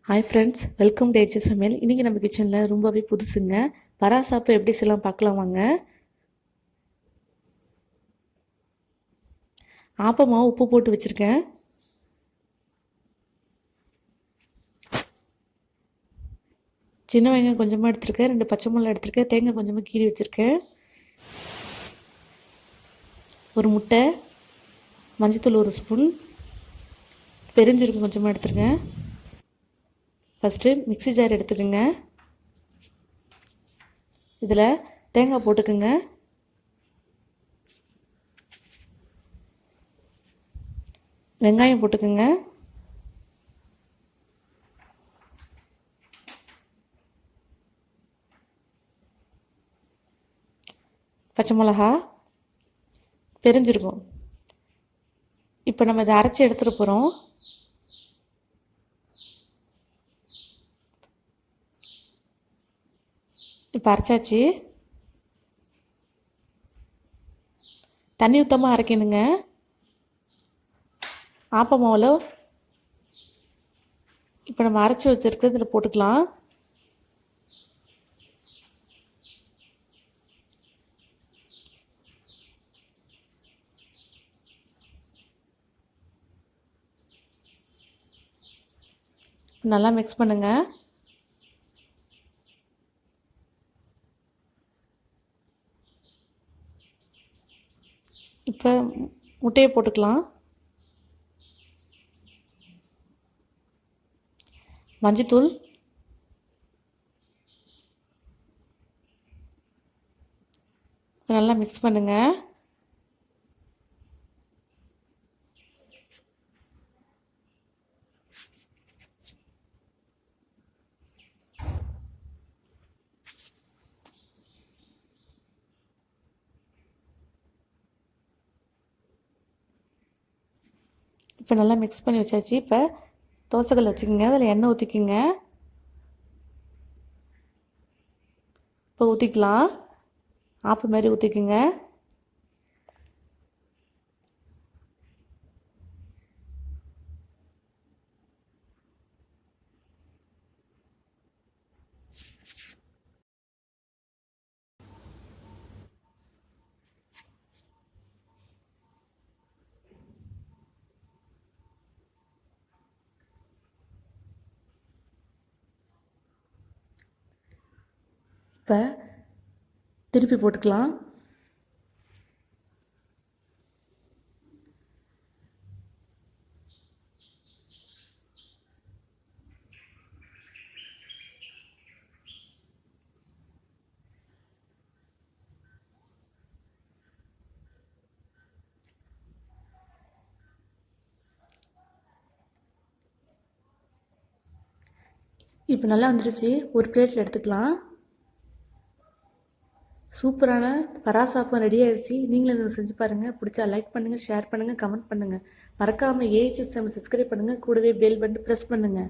Hi friends, welcome to as சமையல். இன்றைக்கி நம்ம கிச்சனில் ரொம்பவே புதுசுங்க. பராசாப்பம் எப்படி செய்யலாம் பார்க்கலாம் வாங்க. ஆப்பமாவு உப்பு போட்டு வச்சுருக்கேன். சின்ன வெங்காயம் கொஞ்சமாக எடுத்துருக்கேன், 2 பச்சை மிளகா எடுத்துருக்கேன், தேங்காய் கொஞ்சமாக கீறி வச்சுருக்கேன், ஒரு முட்டை, மஞ்சத்தூள் 1 ஸ்பூன், பெருஞ்சீரகம் கொஞ்சமாக எடுத்துருக்கேன். ஃபஸ்ட்டு மிக்ஸி ஜார் எடுத்துக்கோங்க. இதில் தேங்காய் போட்டுக்குங்க. வெங்காயம் போட்டுக்குங்க. பச்சை மிளகா, பெருஞ்சீரகம். இப்போ நம்ம இதை அரைச்சி எடுத்துகிட்டு போகிறோம். இப்போ அரைச்சாச்சு. தண்ணி ஊற்றாமல் அரைக்கணுங்க. ஆப்ப மாவில் இப்போ நம்ம அரைச்சி வச்சுருக்கிறது இதில் போட்டுக்கலாம். நல்லா மிக்ஸ் பண்ணுங்கள். இப்போ முட்டையை போட்டுக்கலாம். மஞ்சத்தூள், நல்லா மிக்ஸ் பண்ணுங்கள். இப்போ நல்லா மிக்ஸ் பண்ணி வச்சாச்சு. இப்போ தோசைக்கல் வச்சுக்கோங்க, அதில் எண்ணெய் ஊற்றிக்குங்க. இப்போ ஊற்றிக்கலாம். ஆப்பு மாதிரி ஊற்றிக்குங்க. இப்போ திருப்பி போட்டுக்கலாம். இப்போ நல்லா வந்துடுச்சு. ஒரு பிளேட்டில் எடுத்துக்கலாம். சூப்பரான பராசாப்பம் ரெடி ஆகிடுச்சு. நீங்களும் இதை செஞ்சு பாருங்கள். பிடிச்சா லைக் பண்ணுங்கள், ஷேர் பண்ணுங்கள், கமெண்ட் பண்ணுங்கள். மறக்காமல் ஏஹெச் சமையல் சப்ஸ்கிரைப் பண்ணுங்கள். கூடவே பெல் பட்டன் ப்ரெஸ் பண்ணுங்கள்.